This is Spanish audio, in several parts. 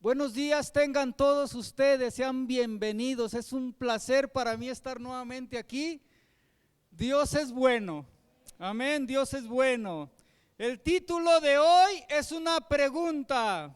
Buenos días tengan todos ustedes, sean bienvenidos. Es un placer para mí estar nuevamente aquí. Dios es bueno, amén, Dios es bueno. El título de hoy es una pregunta: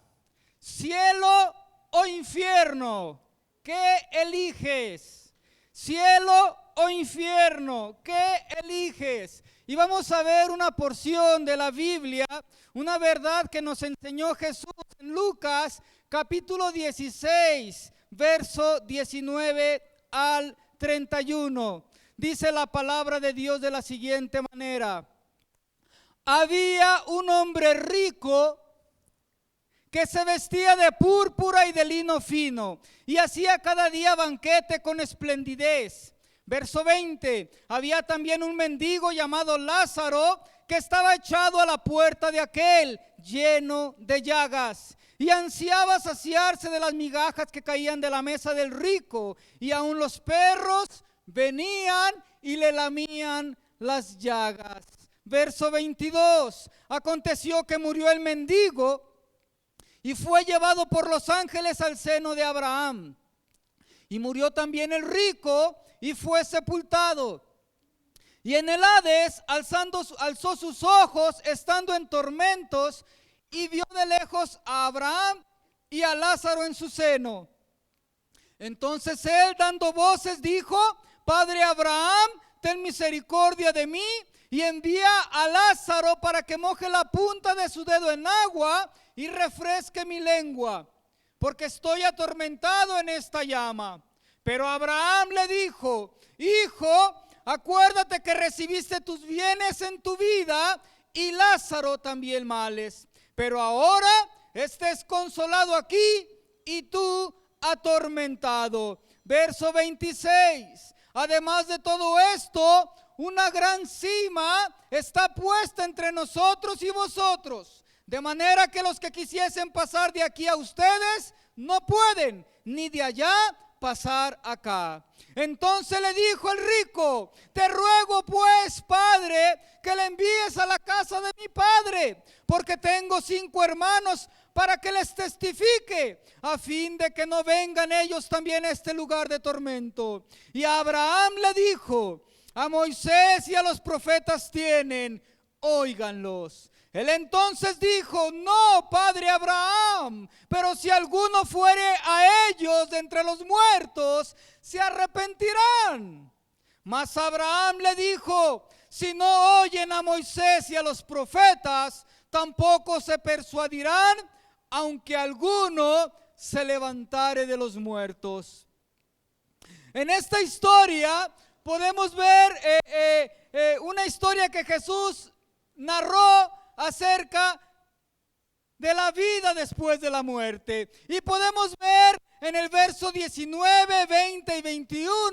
¿cielo o infierno? ¿Qué eliges? ¿Cielo o infierno? ¿Qué eliges? Y vamos a ver una porción de la Biblia, una verdad que nos enseñó Jesús en Lucas capítulo 16, verso 19 al 31. Dice la palabra de Dios de la siguiente manera: había un hombre rico que se vestía de púrpura y de lino fino y hacía cada día banquete con esplendidez. Verso 20, había también un mendigo llamado Lázaro que estaba echado a la puerta de aquel, lleno de llagas, y ansiaba saciarse de las migajas que caían de la mesa del rico, y aun los perros venían y le lamían las llagas. Verso 22, aconteció que murió el mendigo y fue llevado por los ángeles al seno de Abraham. Y murió también el rico y fue sepultado. Y en el Hades alzó sus ojos, estando en tormentos, y vio de lejos a Abraham y a Lázaro en su seno. Entonces él, dando voces, dijo: Padre Abraham, ten misericordia de mí, y envía a Lázaro para que moje la punta de su dedo en agua y refresque mi lengua, porque estoy atormentado en esta llama. Pero Abraham le dijo: Hijo, acuérdate que recibiste tus bienes en tu vida y Lázaro también males. Pero ahora estés consolado aquí y tú atormentado. Verso 26. Además de todo esto, una gran cima está puesta entre nosotros y vosotros, de manera que los que quisiesen pasar de aquí a ustedes no pueden, ni de allá pasar acá. Entonces le dijo el rico: te ruego pues, Padre, que le envíes a la casa de mi padre, porque tengo 5 hermanos, para que les testifique, a fin de que no vengan ellos también a este lugar de tormento. Y Abraham le dijo: a Moisés y a los profetas tienen, óiganlos. Él entonces dijo: no, padre Abraham, pero si alguno fuere a ellos de entre los muertos, se arrepentirán. Mas Abraham le dijo: si no oyen a Moisés y a los profetas, tampoco se persuadirán, aunque alguno se levantare de los muertos. En esta historia podemos ver una historia que Jesús narró acerca de la vida después de la muerte. Y podemos ver en el verso 19, 20 y 21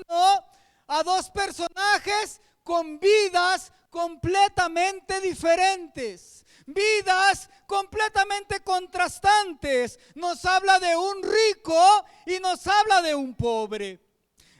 a 2 personajes con vidas completamente diferentes, vidas completamente contrastantes. Nos habla de un rico y nos habla de un pobre.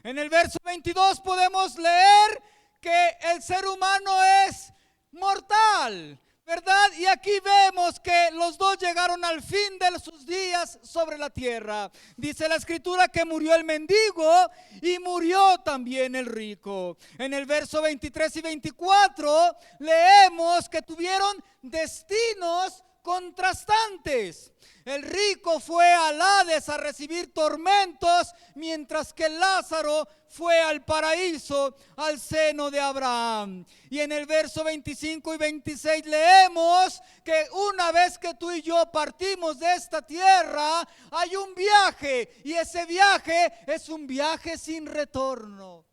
En el verso 22 podemos leer que el ser humano es mortal, ¿verdad? Y aquí vemos que los dos llegaron al fin de sus días sobre la tierra. Dice la escritura que murió el mendigo y murió también el rico. En el verso 23 y 24 leemos que tuvieron destinos contrastantes. El rico fue al Hades a recibir tormentos, mientras que Lázaro fue al paraíso, al seno de Abraham. Y en el verso 25 y 26 leemos que una vez que tú y yo partimos de esta tierra, hay un viaje, y ese viaje es un viaje sin retorno.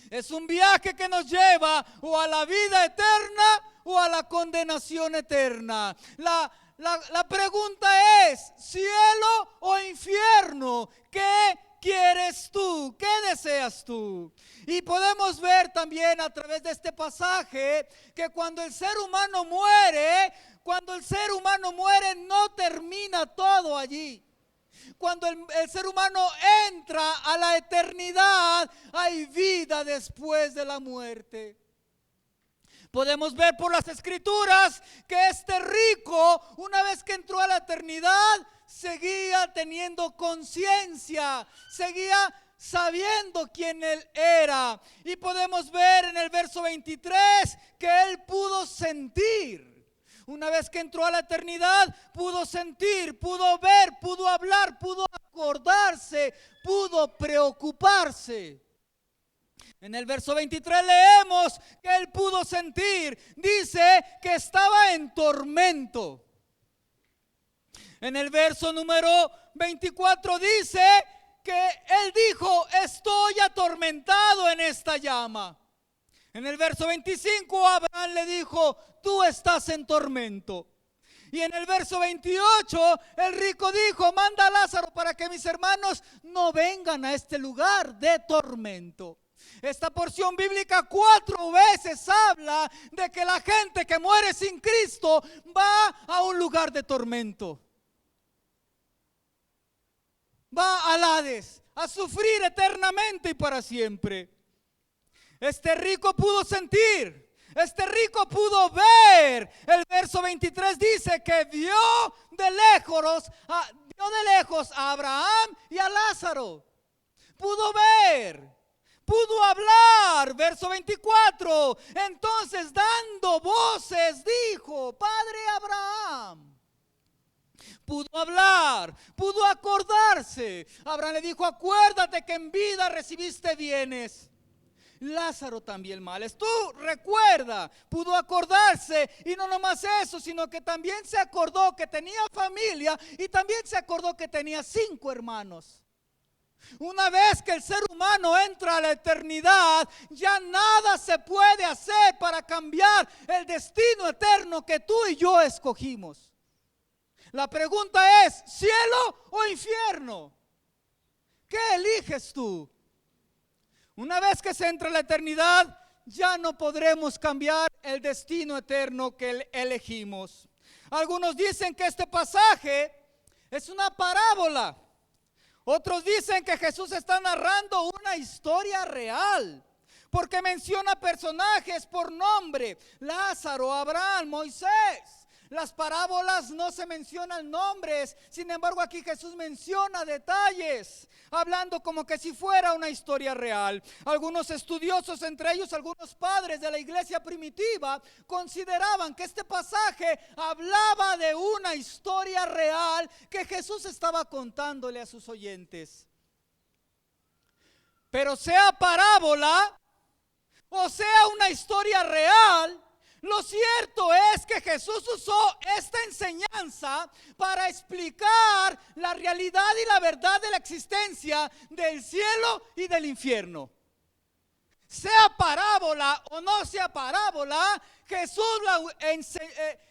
Es un viaje que nos lleva o a la vida eterna o a la condenación eterna. La pregunta es: ¿cielo o infierno? ¿Qué quieres tú? ¿Qué deseas tú? Y podemos ver también a través de este pasaje que cuando el ser humano muere, no termina todo allí. Cuando el ser humano entra a la eternidad, hay vida después de la muerte. Podemos ver por las escrituras que este rico, una vez que entró a la eternidad, se seguía teniendo conciencia, seguía sabiendo quién él era. Y podemos ver en el verso 23 que él pudo sentir. Una vez que entró a la eternidad, pudo sentir, pudo ver, pudo hablar, pudo acordarse, pudo preocuparse. En el verso 23 leemos que él pudo sentir. Dice que estaba en tormento. En el verso número 24 dice que él dijo: estoy atormentado en esta llama. En el verso 25 Abraham le dijo: tú estás en tormento. Y en el verso 28 el rico dijo: manda a Lázaro para que mis hermanos no vengan a este lugar de tormento. Esta porción bíblica 4 veces habla de que la gente que muere sin Cristo va a un lugar de tormento. Va al Hades a sufrir eternamente y para siempre. Este rico pudo sentir, este rico pudo ver. El verso 23 dice que vio de lejos a Abraham y a Lázaro. Pudo ver, pudo hablar. Verso 24. Entonces, dando voces, dijo: Padre Abraham. Pudo hablar, pudo acordarse. Abraham le dijo: acuérdate que en vida recibiste bienes, Lázaro también males. Tú recuerda, pudo acordarse. Y no nomás eso, sino que también se acordó que tenía familia. Y también se acordó que tenía 5 hermanos. Una vez que el ser humano entra a la eternidad, ya nada se puede hacer para cambiar el destino eterno que tú y yo escogimos. La pregunta es: ¿cielo o infierno? ¿Qué eliges tú? Una vez que se entra a la eternidad, ya no podremos cambiar el destino eterno que elegimos. Algunos dicen que este pasaje es una parábola. Otros dicen que Jesús está narrando una historia real, porque menciona personajes por nombre: Lázaro, Abraham, Moisés. Las parábolas no se mencionan nombres, sin embargo aquí Jesús menciona detalles, hablando como que si fuera una historia real. Algunos estudiosos, entre ellos algunos padres de la iglesia primitiva, consideraban que este pasaje hablaba de una historia real que Jesús estaba contándole a sus oyentes. Pero sea parábola o sea una historia real, lo cierto es que Jesús usó esta enseñanza para explicar la realidad y la verdad de la existencia del cielo y del infierno. Sea parábola o no sea parábola, Jesús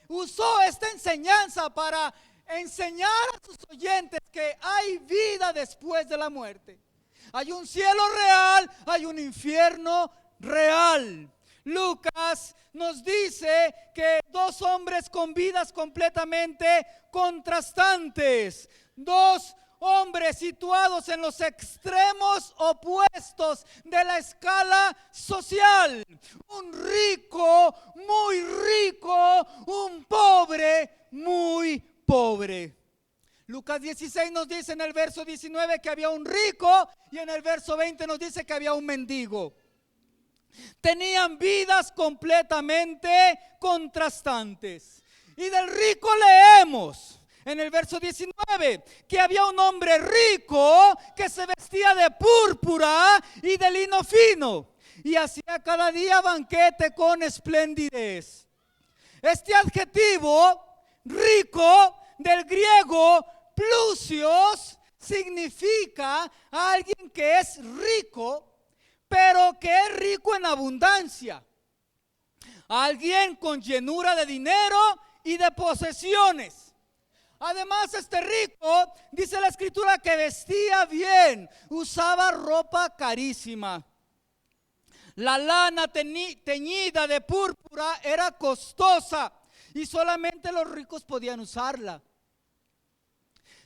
usó esta enseñanza para enseñar a sus oyentes que hay vida después de la muerte. Hay un cielo real, hay un infierno real. Lucas nos dice que 2 hombres con vidas completamente contrastantes, 2 hombres situados en los extremos opuestos de la escala social. Un rico, muy rico, un pobre, muy pobre. Lucas 16 nos dice en el verso 19 que había un rico, y en el verso 20 nos dice que había un mendigo. Tenían vidas completamente contrastantes. Y del rico leemos en el verso 19 que había un hombre rico que se vestía de púrpura y de lino fino y hacía cada día banquete con esplendidez. Este adjetivo rico, del griego plusios, significa a alguien que es rico, pero que es rico en abundancia. Alguien con llenura de dinero y de posesiones. Además, este rico, dice la escritura, que vestía bien, usaba ropa carísima. La lana teñida de púrpura era costosa y solamente los ricos podían usarla.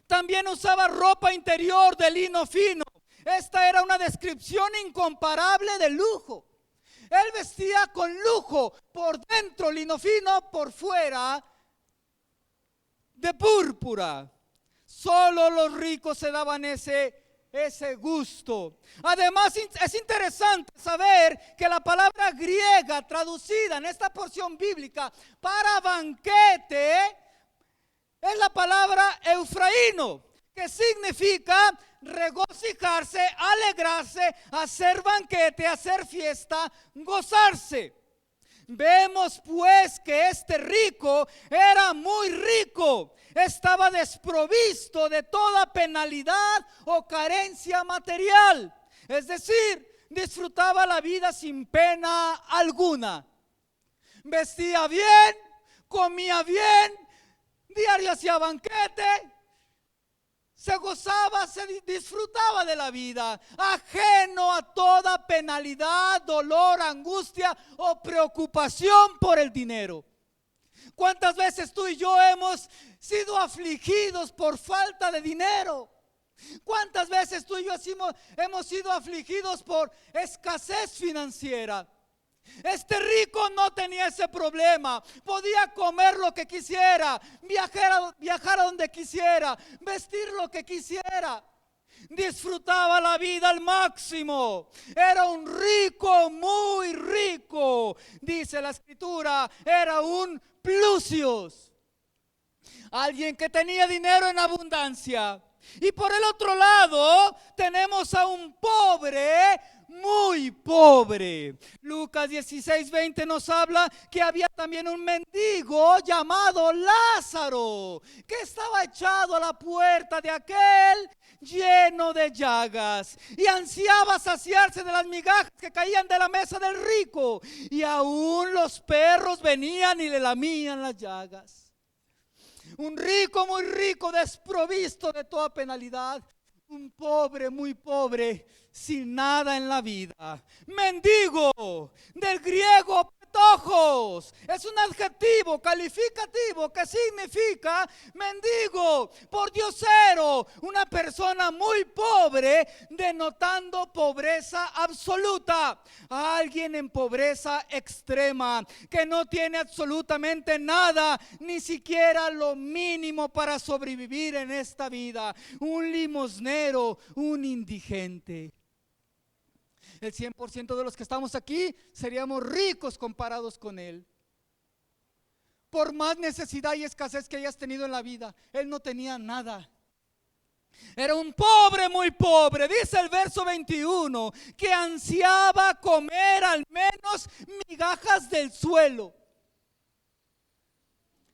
También usaba ropa interior de lino fino. Esta era una descripción incomparable de lujo. Él vestía con lujo, por dentro lino fino, por fuera de púrpura. Solo los ricos se daban ese gusto. Además, es interesante saber que la palabra griega traducida en esta porción bíblica para banquete es la palabra eufraíno, que significa regocijarse, alegrarse, hacer banquete, hacer fiesta, gozarse. Vemos pues que este rico era muy rico, estaba desprovisto de toda penalidad o carencia material, es decir, disfrutaba la vida sin pena alguna. Vestía bien, comía bien, diario hacía banquete, se gozaba, se disfrutaba de la vida, ajeno a toda penalidad, dolor, angustia o preocupación por el dinero. ¿Cuántas veces tú y yo hemos sido afligidos por falta de dinero? ¿Cuántas veces tú y yo hemos sido afligidos por escasez financiera? Este rico no tenía ese problema, podía comer lo que quisiera, viajar a donde quisiera, vestir lo que quisiera, disfrutaba la vida al máximo, era un rico, muy rico, dice la escritura, era un plusios, alguien que tenía dinero en abundancia. Y por el otro lado tenemos a un pobre, muy pobre. Lucas 16:20 nos habla que había también un mendigo llamado Lázaro, que estaba echado a la puerta de aquel lleno de llagas y ansiaba saciarse de las migajas que caían de la mesa del rico, y aún los perros venían y le lamían las llagas. Un rico, muy rico, desprovisto de toda penalidad. Un pobre, muy pobre, sin nada en la vida. Mendigo, del griego petojos, es un adjetivo calificativo que significa mendigo, pordiosero, una persona muy pobre, denotando pobreza absoluta. Alguien en pobreza extrema, que no tiene absolutamente nada, ni siquiera lo mínimo para sobrevivir en esta vida. Un limosnero, un indigente. El 100% de los que estamos aquí seríamos ricos comparados con él. Por más necesidad y escasez que hayas tenido en la vida, él no tenía nada. Era un pobre, muy pobre. Dice el verso 21 que ansiaba comer al menos migajas del suelo.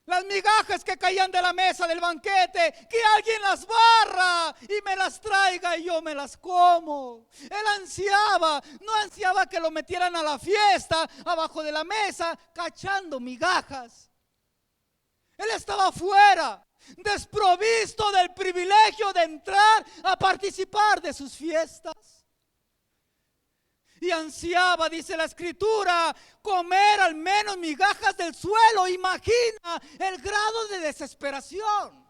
Las migajas que caían de la mesa del banquete, que alguien las barra y me las traiga y yo me las como. Él ansiaba, no ansiaba que lo metieran a la fiesta abajo de la mesa cachando migajas. Él estaba afuera, desprovisto del privilegio de entrar a participar de sus fiestas. Y ansiaba, dice la escritura, comer al menos migajas del suelo. Imagina el grado de desesperación.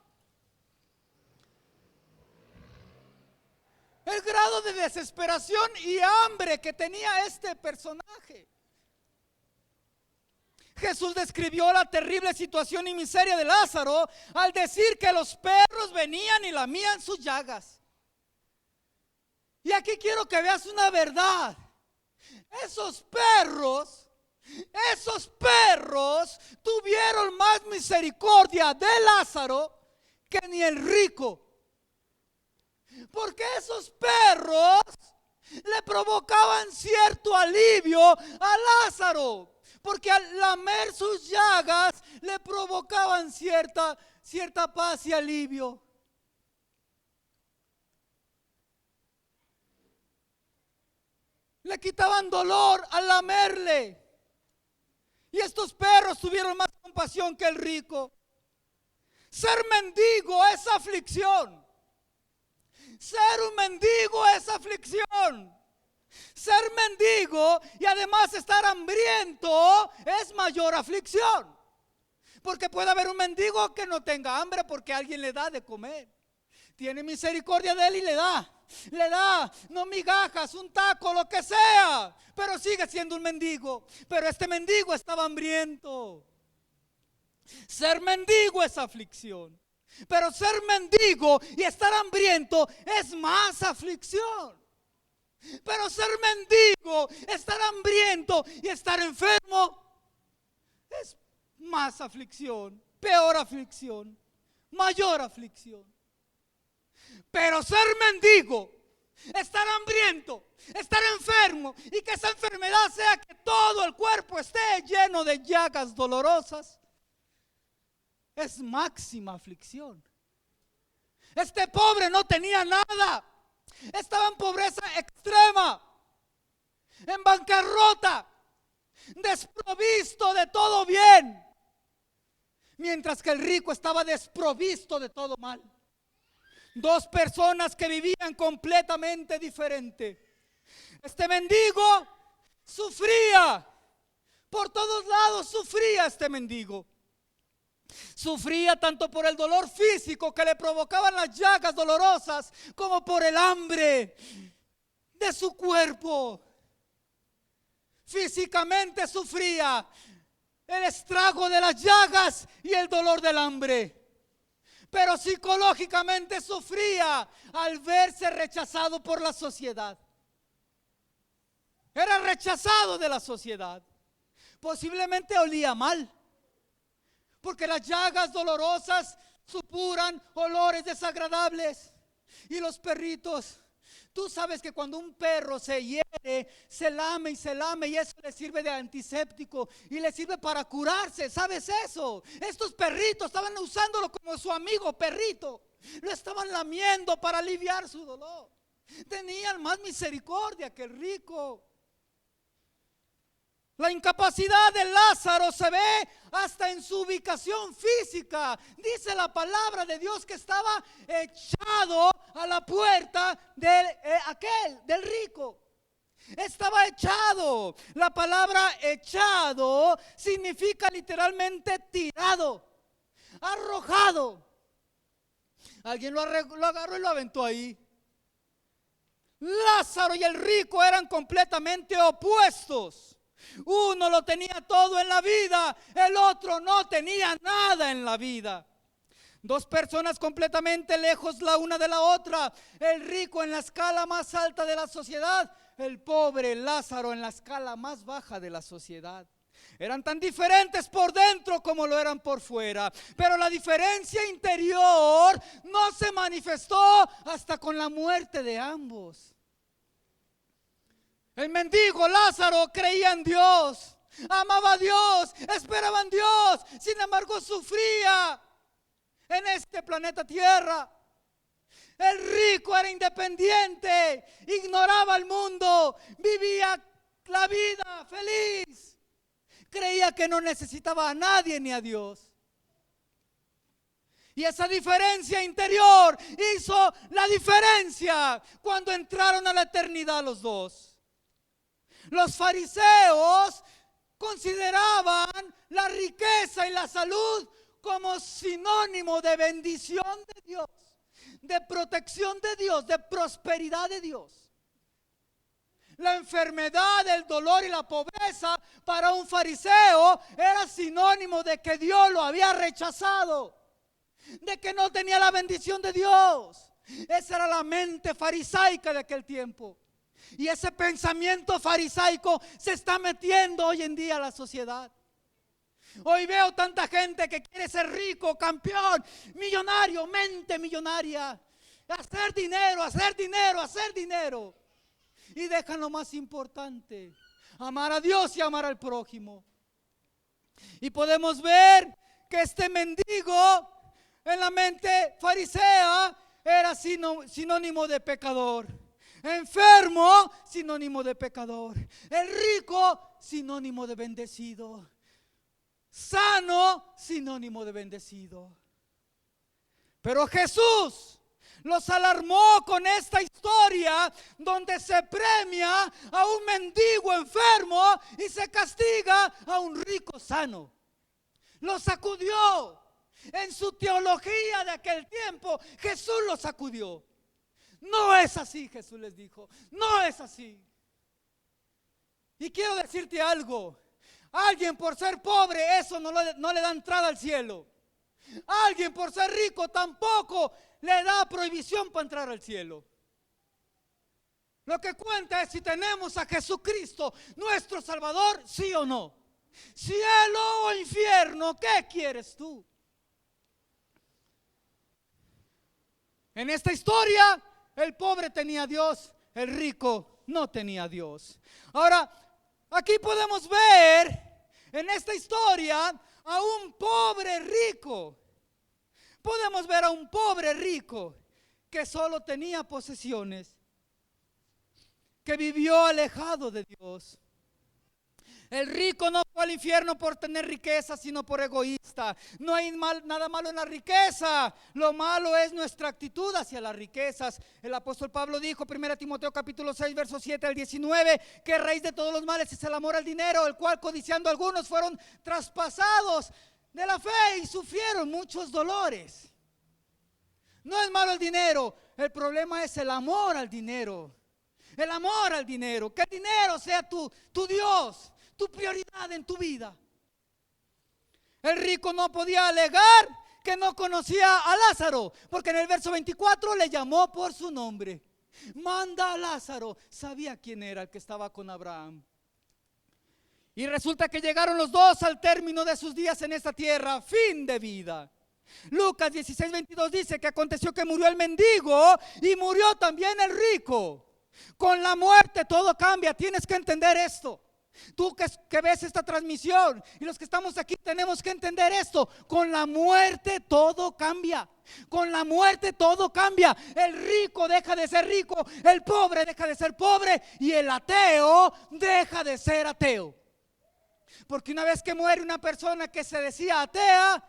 El grado de desesperación y hambre que tenía este personaje. Jesús describió la terrible situación y miseria de Lázaro al decir que los perros venían y lamían sus llagas. Y aquí quiero que veas una verdad. Esos perros tuvieron más misericordia de Lázaro que ni el rico. Porque esos perros le provocaban cierto alivio a Lázaro. Porque al lamer sus llagas le provocaban cierta paz y alivio. Le quitaban dolor al lamerle. Y estos perros tuvieron más compasión que el rico. Ser mendigo es aflicción. Ser un mendigo es aflicción. Ser mendigo y además estar hambriento es mayor aflicción. Porque puede haber un mendigo que no tenga hambre porque alguien le da de comer. Tiene misericordia de él y le da, no migajas, un taco, lo que sea, pero sigue siendo un mendigo. Pero este mendigo estaba hambriento. Ser mendigo es aflicción. Pero ser mendigo y estar hambriento es más aflicción. Pero ser mendigo, estar hambriento y estar enfermo es más aflicción, peor aflicción, mayor aflicción. Pero ser mendigo, estar hambriento, estar enfermo y que esa enfermedad sea que todo el cuerpo esté lleno de llagas dolorosas, es máxima aflicción. Este pobre no tenía nada, estaba en pobreza extrema, en bancarrota, desprovisto de todo bien, mientras que el rico estaba desprovisto de todo mal. Dos personas que vivían completamente diferente. Este mendigo sufría, por todos lados sufría este mendigo. Sufría tanto por el dolor físico que le provocaban las llagas dolorosas, como por el hambre de su cuerpo. Físicamente sufría el estrago de las llagas y el dolor del hambre. Pero psicológicamente sufría al verse rechazado por la sociedad. Era rechazado de la sociedad. Posiblemente olía mal, porque las llagas dolorosas supuran olores desagradables. Y los perritos, tú sabes que cuando un perro se hiere, se lame y eso le sirve de antiséptico y le sirve para curarse. ¿Sabes eso? Estos perritos estaban usándolo como su amigo perrito. Lo estaban lamiendo para aliviar su dolor. Tenían más misericordia que el rico. La incapacidad de Lázaro se ve hasta en su ubicación física. Dice la palabra de Dios que estaba echado a la puerta del rico. Estaba echado. La palabra echado significa literalmente tirado, arrojado. Alguien lo agarró y lo aventó ahí. Lázaro y el rico eran completamente opuestos. Uno lo tenía todo en la vida, el otro no tenía nada en la vida. Dos personas completamente lejos la una de la otra. El rico en la escala más alta de la sociedad, el pobre Lázaro en la escala más baja de la sociedad. Eran tan diferentes por dentro como lo eran por fuera, pero la diferencia interior no se manifestó hasta con la muerte de ambos. El mendigo Lázaro creía en Dios, amaba a Dios, esperaba en Dios, sin embargo sufría en este planeta Tierra. El rico era independiente, ignoraba el mundo, vivía la vida feliz, creía que no necesitaba a nadie ni a Dios. Y esa diferencia interior hizo la diferencia cuando entraron a la eternidad los dos. Los fariseos consideraban la riqueza y la salud como sinónimo de bendición de Dios, de protección de Dios, de prosperidad de Dios. La enfermedad, el dolor y la pobreza para un fariseo era sinónimo de que Dios lo había rechazado, de que no tenía la bendición de Dios. Esa era la mente farisaica de aquel tiempo. Y ese pensamiento farisaico se está metiendo hoy en día a la sociedad. Hoy veo tanta gente que quiere ser rico, campeón, millonario, mente millonaria, hacer dinero, hacer dinero, hacer dinero. Y dejan lo más importante, amar a Dios y amar al prójimo. Y podemos ver que este mendigo en la mente farisea era sinónimo de pecador. Enfermo, sinónimo de pecador. El rico, sinónimo de bendecido. Sano, sinónimo de bendecido. Pero Jesús los alarmó con esta historia donde se premia a un mendigo enfermo y se castiga a un rico sano. Los sacudió. En su teología de aquel tiempo, Jesús los sacudió. No es así, Jesús les dijo, no es así. Y quiero decirte algo, alguien por ser pobre, eso no le da entrada al cielo. Alguien por ser rico tampoco le da prohibición para entrar al cielo. Lo que cuenta es si tenemos a Jesucristo, nuestro Salvador, sí o no. Cielo o infierno, ¿qué quieres tú? En esta historia, el pobre tenía a Dios, el rico no tenía a Dios. Ahora, aquí podemos ver en esta historia a un pobre rico. Podemos ver a un pobre rico que solo tenía posesiones, que vivió alejado de Dios. El rico no fue al infierno por tener riqueza, sino por egoísta. No hay nada malo en la riqueza. Lo malo es nuestra actitud hacia las riquezas. El apóstol Pablo dijo, 1 Timoteo capítulo 6, verso 7 al 19, que raíz de todos los males es el amor al dinero, el cual codiciando algunos fueron traspasados de la fe y sufrieron muchos dolores. No es malo el dinero, el problema es el amor al dinero. El amor al dinero, que el dinero sea tu Dios, tu prioridad en tu vida. El rico no podía alegar que no conocía a Lázaro, porque en el verso 24 le llamó por su nombre. Manda a Lázaro, sabía quién era el que estaba con Abraham. Y resulta que llegaron los dos al término de sus días en esta tierra, fin de vida. Lucas 16, 22 dice que aconteció que murió el mendigo y murió también el rico. Con la muerte todo cambia, tienes que entender esto. Tú que ves esta transmisión y los que estamos aquí tenemos que entender esto. Con la muerte todo cambia. Con la muerte todo cambia. El rico deja de ser rico, el pobre deja de ser pobre y el ateo deja de ser ateo. Porque una vez que muere una persona que se decía atea,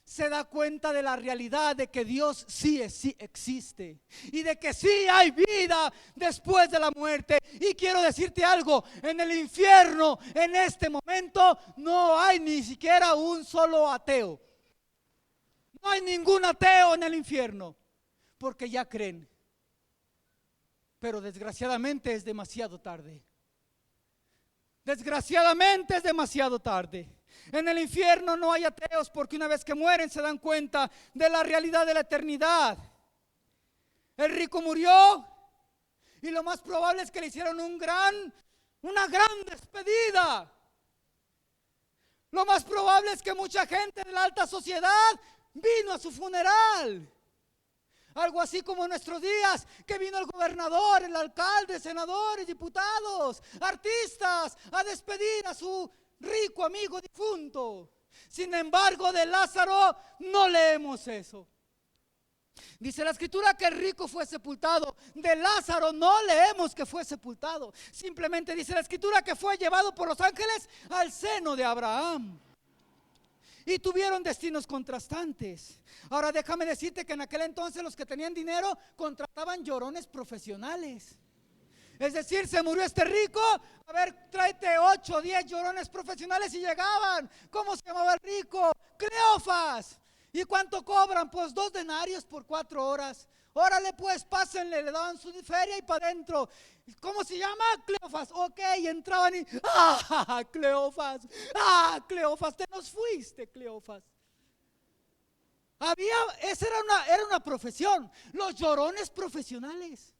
se da cuenta de la realidad de que Dios sí existe y de que sí hay vida después de la muerte. Y quiero decirte algo, en el infierno en este momento no hay ni siquiera un solo ateo. No hay ningún ateo en el infierno, porque ya creen. Pero desgraciadamente es demasiado tarde. Desgraciadamente es demasiado tarde. En el infierno no hay ateos, porque una vez que mueren se dan cuenta de la realidad de la eternidad. El rico murió y lo más probable es que le hicieron una gran despedida. Lo más probable es que mucha gente de la alta sociedad vino a su funeral. Algo así como en nuestros días, que vino el gobernador, el alcalde, senadores, diputados, artistas a despedir a su rico amigo difunto. Sin embargo, de Lázaro no leemos eso. Dice la escritura que el rico fue sepultado. De Lázaro no leemos que fue sepultado. Simplemente dice la escritura que fue llevado por los ángeles al seno de Abraham. Y tuvieron destinos contrastantes. Ahora déjame decirte que en aquel entonces los que tenían dinero contrataban llorones profesionales. Es decir, se murió este rico, a ver, tráete 8 o 10 llorones profesionales y llegaban. ¿Cómo se llamaba el rico? Cleofas. ¿Y cuánto cobran? Pues 2 denarios por 4 horas. Órale pues, pásenle, le daban su feria y para adentro. ¿Cómo se llama? Cleofas. Ok, entraban y Cleofas, Cleofas, te nos fuiste, Cleofas. Esa era una profesión, los llorones profesionales.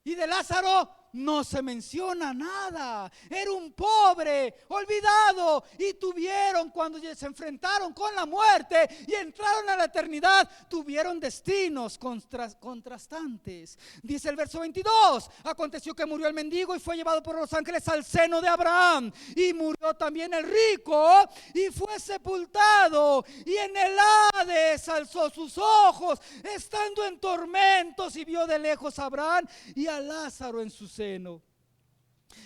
Y de Lázaro no se menciona nada. Era un pobre, olvidado. Y tuvieron, cuando se enfrentaron con la muerte y entraron a la eternidad, tuvieron destinos contrastantes. Dice el verso 22: aconteció que murió el mendigo y fue llevado por los ángeles al seno de Abraham. Y murió también el rico y fue sepultado. Y en el Hades alzó sus ojos, estando en tormentos, y vio de lejos a Abraham y a Lázaro en su seno.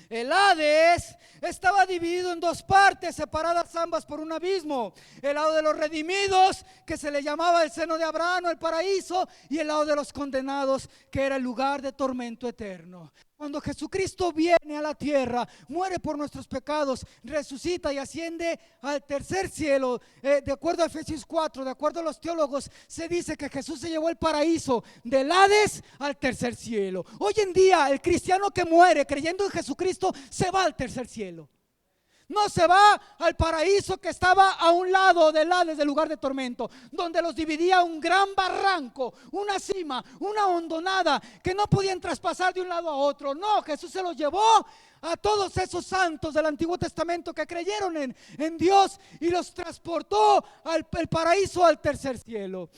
El Hades estaba dividido en 2 partes, separadas ambas por un abismo: el lado de los redimidos, que se le llamaba el seno de Abraham o el paraíso, y el lado de los condenados, que era el lugar de tormento eterno. Cuando Jesucristo viene a la tierra, muere por nuestros pecados, resucita y asciende al tercer cielo, de acuerdo a Efesios 4, de acuerdo a los teólogos, se dice que Jesús se llevó el paraíso del Hades al tercer cielo. Hoy en día el cristiano que muere creyendo en Jesucristo se va al tercer cielo. No se va al paraíso que estaba a un lado del Hades, del lugar de tormento, donde los dividía un gran barranco, una cima, una hondonada que no podían traspasar de un lado a otro. No, Jesús se los llevó a todos esos santos del Antiguo Testamento que creyeron en Dios y los transportó al paraíso, al tercer cielo.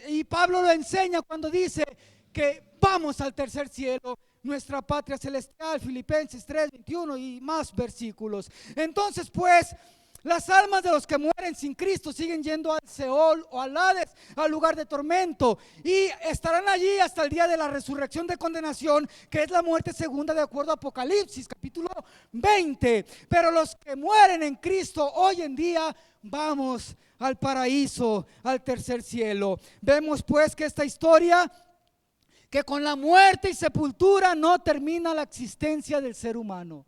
Y Pablo lo enseña cuando dice que vamos al tercer cielo, nuestra patria celestial, Filipenses 3:21 y más versículos. Entonces pues, las almas de los que mueren sin Cristo siguen yendo al Seol o al Hades, al lugar de tormento, y estarán allí hasta el día de la resurrección de condenación, que es la muerte segunda de acuerdo a Apocalipsis capítulo 20. Pero los que mueren en Cristo hoy en día vamos al paraíso, al tercer cielo. Vemos pues que esta historia, que con la muerte y sepultura no termina la existencia del ser humano.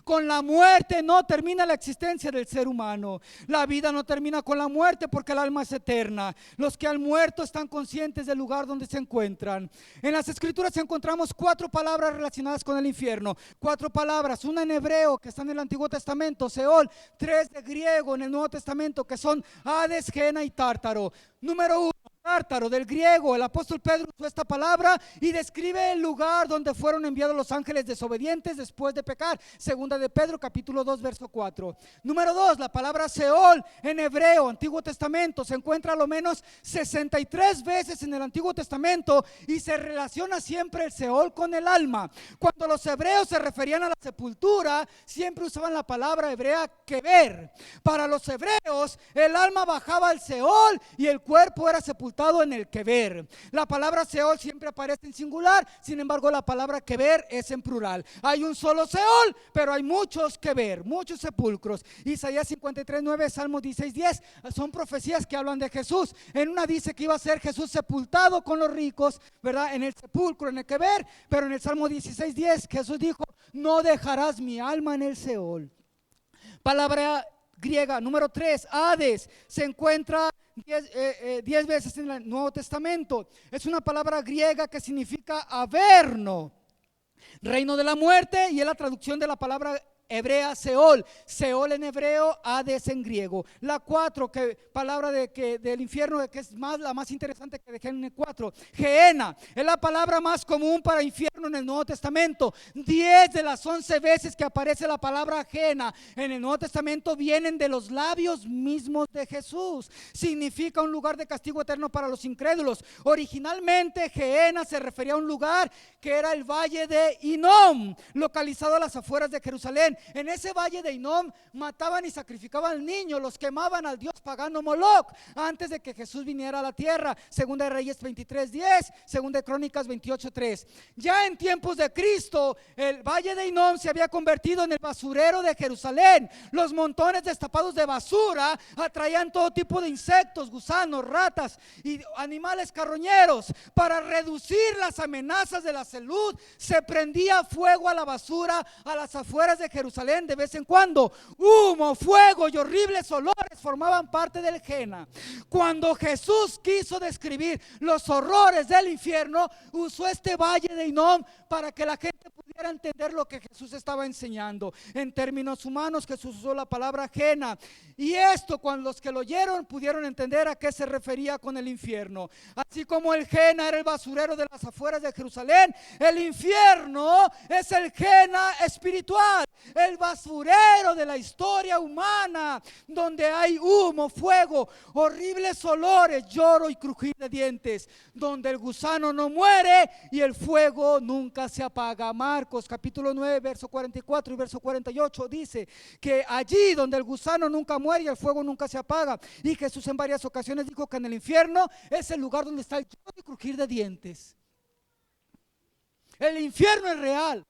Con la muerte no termina la existencia del ser humano. La vida no termina con la muerte, porque el alma es eterna. Los que han muerto están conscientes del lugar donde se encuentran. En las escrituras encontramos 4 palabras relacionadas con el infierno. 4 palabras, una en hebreo que está en el Antiguo Testamento, Seol, 3 de griego en el Nuevo Testamento, que son Hades, Gehenna y Tártaro. Número 1, Tártaro, del griego. El apóstol Pedro usó esta palabra y describe el lugar donde fueron enviados los ángeles desobedientes después de pecar. Segunda de Pedro capítulo 2 verso 4. Número 2, la palabra Seol en hebreo, Antiguo Testamento, se encuentra a lo menos 63 veces en el Antiguo Testamento y se relaciona siempre el Seol con el alma. Cuando los hebreos se referían a la sepultura, siempre usaban la palabra hebrea kever. Para los hebreos, el alma bajaba al Seol y el cuerpo era sepultado en el kever. La palabra Seol siempre aparece en singular, sin embargo la palabra kever es en plural. Hay un solo Seol, pero hay muchos kever, muchos sepulcros. Isaías 53:9, Salmo 16:10 son profecías que hablan de Jesús. En una dice que iba a ser Jesús sepultado con los ricos, ¿verdad? En el sepulcro, en el kever. Pero en el Salmo 16:10 Jesús dijo: no dejarás mi alma en el Seol. Palabra griega número 3, Hades, se encuentra 10 veces en el Nuevo Testamento. Es una palabra griega que significa averno, reino de la muerte, y es la traducción de la palabra hebrea Seol. Seol en hebreo, Hades en griego. La 4, que palabra del infierno, que es la más interesante que dejé en el 4, Gehenna, es la palabra más común para infierno en el Nuevo Testamento. 10 de las 11 veces que aparece la palabra Gehenna en el Nuevo Testamento vienen de los labios mismos de Jesús. Significa un lugar de castigo eterno para los incrédulos. Originalmente Gehenna se refería a un lugar que era el valle de Hinnom, localizado a las afueras de Jerusalén. En ese valle de Hinnom mataban y sacrificaban niños, los quemaban al dios pagano Moloch antes de que Jesús viniera a la tierra. Segunda de Reyes 23:10, Segunda de Crónicas 28:3. Ya en tiempos de Cristo, el valle de Hinnom se había convertido en el basurero de Jerusalén. Los montones destapados de basura atraían todo tipo de insectos, gusanos, ratas y animales carroñeros. Para reducir las amenazas de la salud, se prendía fuego a la basura a las afueras de Jerusalén de vez en cuando. Humo, fuego y horribles olores formaban parte del Gehenna. Cuando Jesús quiso describir los horrores del infierno, usó este valle de Hinnom para que la gente pudiera entender lo que Jesús estaba enseñando. En términos humanos, Jesús usó la palabra Gehenna, y esto, cuando los que lo oyeron pudieron entender a qué se refería con el infierno. Así como el Gehenna era el basurero de las afueras de Jerusalén, el infierno es el Gehenna espiritual, el basurero de la historia humana, donde hay humo, fuego, horribles olores, lloro y crujir de dientes, donde el gusano no muere y el fuego nunca se apaga. Marcos capítulo 9 verso 44 y verso 48 dice que allí donde el gusano nunca muere y el fuego nunca se apaga. Y Jesús en varias ocasiones dijo que en el infierno es el lugar donde está el lloro y crujir de dientes. El infierno es real.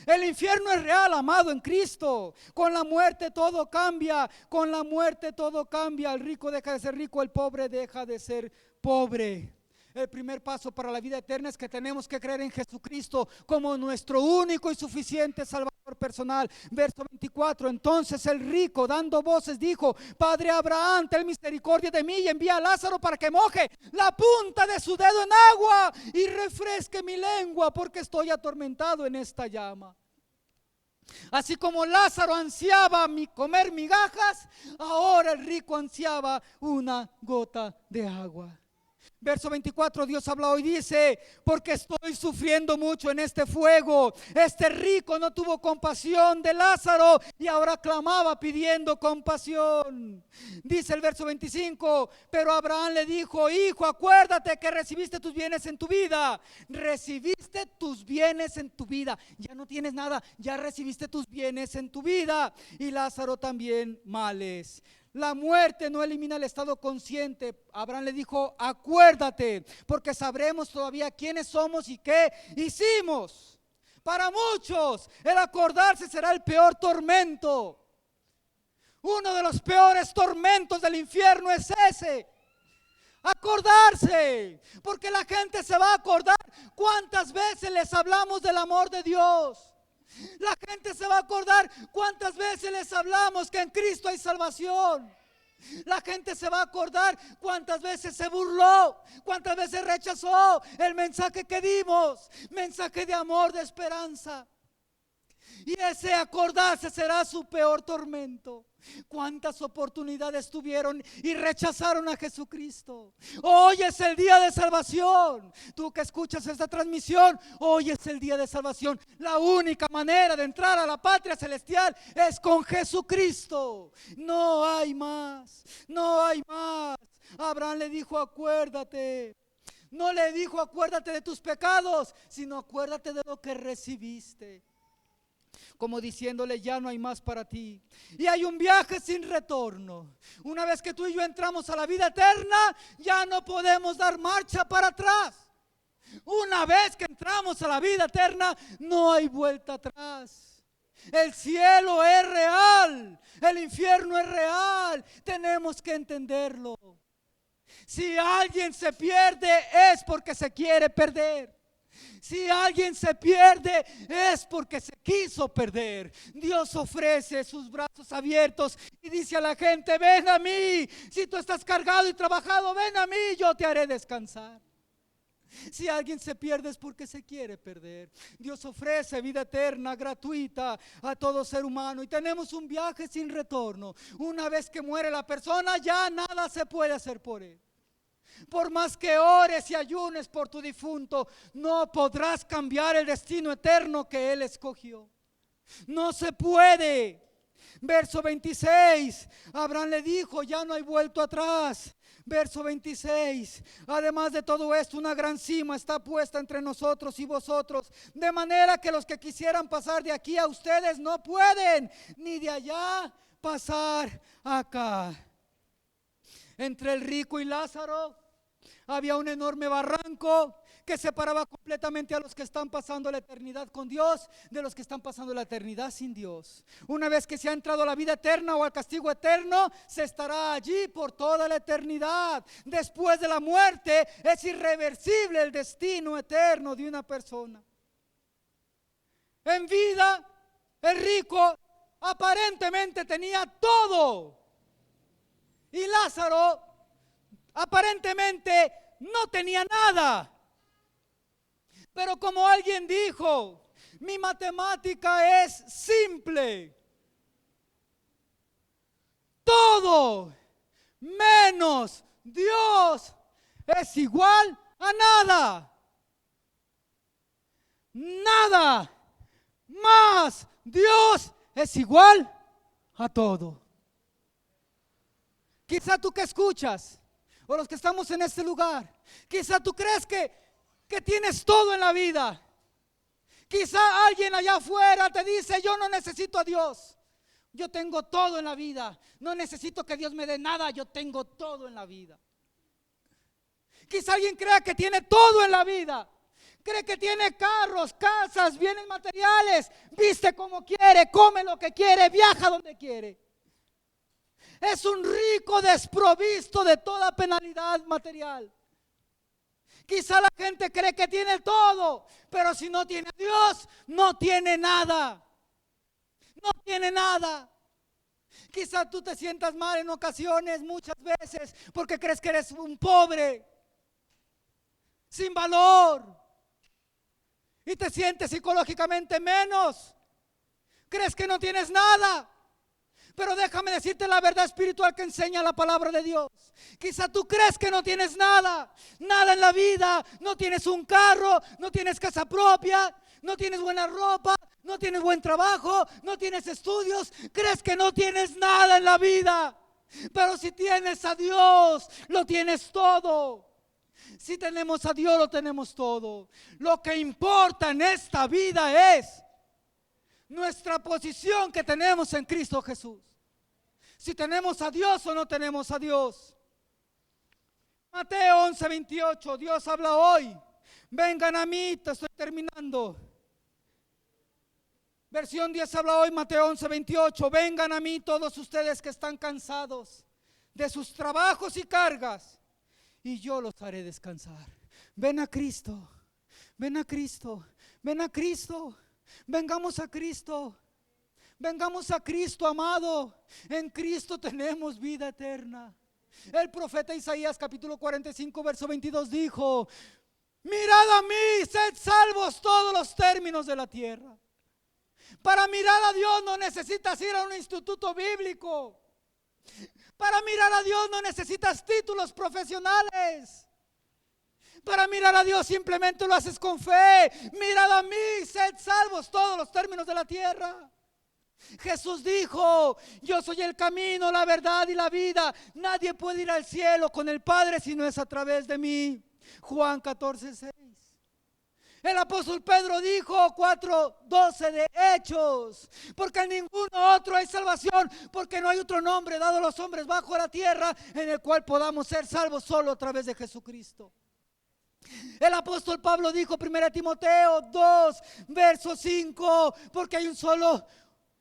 El infierno es real, amado en Cristo. Con la muerte todo cambia. Con la muerte todo cambia. El rico deja de ser rico, el pobre deja de ser pobre. El primer paso para la vida eterna es que tenemos que creer en Jesucristo como nuestro único y suficiente Salvador personal. Verso 24, entonces el rico, dando voces, dijo: Padre Abraham, ten misericordia de mí y envía a Lázaro para que moje la punta de su dedo en agua y refresque mi lengua, porque estoy atormentado en esta llama. Así como Lázaro ansiaba comer migajas, ahora el rico ansiaba una gota de agua. Verso 24, Dios habla hoy, dice: porque estoy sufriendo mucho en este fuego. Este rico no tuvo compasión de Lázaro y ahora clamaba pidiendo compasión. Dice el verso 25, pero Abraham le dijo: hijo, acuérdate que recibiste tus bienes en tu vida. Recibiste tus bienes en tu vida. Ya no tienes nada, ya recibiste tus bienes en tu vida. Y Lázaro también males. La muerte no elimina el estado consciente. Abraham le dijo: acuérdate, porque sabremos todavía quiénes somos y qué hicimos. Para muchos el acordarse será el peor tormento. Uno de los peores tormentos del infierno es ese: acordarse, porque la gente se va a acordar cuántas veces les hablamos del amor de Dios. La gente se va a acordar cuántas veces les hablamos que en Cristo hay salvación. La gente se va a acordar cuántas veces se burló, cuántas veces rechazó el mensaje que dimos, mensaje de amor, de esperanza. Y ese acordarse será su peor tormento. Cuántas oportunidades tuvieron y rechazaron a Jesucristo. Hoy es el día de salvación. Tú que escuchas esta transmisión, hoy es el día de salvación. La única manera de entrar a la patria celestial es con Jesucristo. No hay más, no hay más. Abraham le dijo: acuérdate. No le dijo: acuérdate de tus pecados, sino acuérdate de lo que recibiste. Como diciéndole: ya no hay más para ti. Y hay un viaje sin retorno. Una vez que tú y yo entramos a la vida eterna, ya no podemos dar marcha para atrás. Una vez que entramos a la vida eterna, no hay vuelta atrás. El cielo es real, el infierno es real. Tenemos que entenderlo. Si alguien se pierde, es porque se quiere perder. Si alguien se pierde, es porque se quiso perder. Dios ofrece sus brazos abiertos y dice a la gente: ven a mí. Si tú estás cargado y trabajado, ven a mí, yo te haré descansar. Si alguien se pierde, es porque se quiere perder. Dios ofrece vida eterna gratuita a todo ser humano, y tenemos un viaje sin retorno. Una vez que muere la persona, ya nada se puede hacer por él. Por más que ores y ayunes por tu difunto, no podrás cambiar el destino eterno que él escogió. No se puede. Verso 26, Abraham le dijo: ya no hay vuelto atrás. Verso 26, además de todo esto, una gran cima está puesta entre nosotros y vosotros, de manera que los que quisieran pasar de aquí a ustedes no pueden, ni de allá pasar acá. Entre el rico y Lázaro había un enorme barranco que separaba completamente a los que están pasando la eternidad con Dios de los que están pasando la eternidad sin Dios. Una vez que se ha entrado a la vida eterna o al castigo eterno, se estará allí por toda la eternidad. Después de la muerte es irreversible el destino eterno de una persona. En vida, el rico aparentemente tenía todo, y Lázaro aparentemente no tenía nada. Pero como alguien dijo, mi matemática es simple: todo menos Dios es igual a nada. Nada más Dios es igual a todo. Quizá tú que escuchas, o los que estamos en este lugar, quizá tú crees que tienes todo en la vida. Quizá alguien allá afuera te dice: yo no necesito a Dios, yo tengo todo en la vida, no necesito que Dios me dé nada, yo tengo todo en la vida. Quizá alguien crea que tiene todo en la vida, cree que tiene carros, casas, bienes materiales, viste como quiere, come lo que quiere, viaja donde quiere. Es un rico desprovisto de toda penalidad material. Quizá la gente cree que tiene todo, pero si no tiene a Dios, no tiene nada. No tiene nada. Quizá tú te sientas mal en ocasiones, muchas veces, porque crees que eres un pobre, sin valor, y te sientes psicológicamente menos crees que no tienes nada. Pero déjame decirte la verdad espiritual que enseña la palabra de Dios. Quizá tú crees que no tienes nada, nada en la vida. No tienes un carro, no tienes casa propia, no tienes buena ropa, no tienes buen trabajo, no tienes estudios. Crees que no tienes nada en la vida. Pero si tienes a Dios, lo tienes todo. Si tenemos a Dios, lo tenemos todo. Lo que importa en esta vida es nuestra posición que tenemos en Cristo Jesús. Si tenemos a Dios o no tenemos a Dios. Mateo 11:28, Dios habla hoy. Vengan a mí, te estoy terminando. Versión 10 habla hoy, Mateo 11:28. Vengan a mí todos ustedes que están cansados de sus trabajos y cargas, y yo los haré descansar. Ven a Cristo, ven a Cristo, ven a Cristo. Vengamos a Cristo, vengamos a Cristo, amado. En Cristo tenemos vida eterna. El profeta Isaías capítulo 45 verso 22 dijo: mirad a mí, sed salvos todos los términos de la tierra. Para mirar a Dios no necesitas ir a un instituto bíblico. Para mirar a Dios no necesitas títulos profesionales. Para mirar a Dios simplemente lo haces con fe. Mirad a mí, sed salvos todos los términos de la tierra. Jesús dijo: yo soy el camino, la verdad y la vida. Nadie puede ir al cielo con el Padre si no es a través de mí. Juan 14:6. El apóstol Pedro dijo 4:12 de Hechos: porque en ninguno otro hay salvación, porque no hay otro nombre dado a los hombres bajo la tierra en el cual podamos ser salvos, solo a través de Jesucristo. El apóstol Pablo dijo 1 Timoteo 2 verso 5: porque hay un solo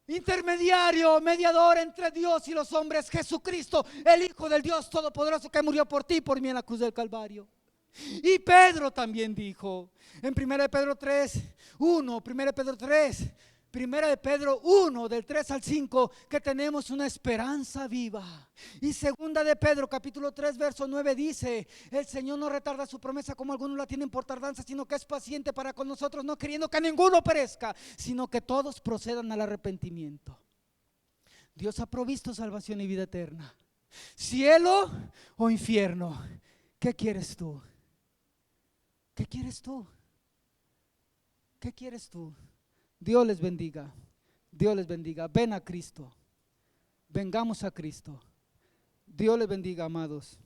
intermediario, mediador entre Dios y los hombres, Jesucristo, el Hijo del Dios Todopoderoso, que murió por ti y por mí en la cruz del Calvario. Y Pedro también dijo en 1 Pedro 3, 1 Pedro 1 del 3 al 5 que tenemos una esperanza viva. Y 2 de Pedro capítulo 3 verso 9 dice: el Señor no retarda su promesa como algunos la tienen por tardanza, sino que es paciente para con nosotros, no queriendo que ninguno perezca, sino que todos procedan al arrepentimiento. Dios ha provisto salvación y vida eterna. Cielo o infierno, ¿qué quieres tú? ¿Qué quieres tú? ¿Qué quieres tú? Dios les bendiga. Dios les bendiga. Ven a Cristo. Vengamos a Cristo. Dios les bendiga, amados.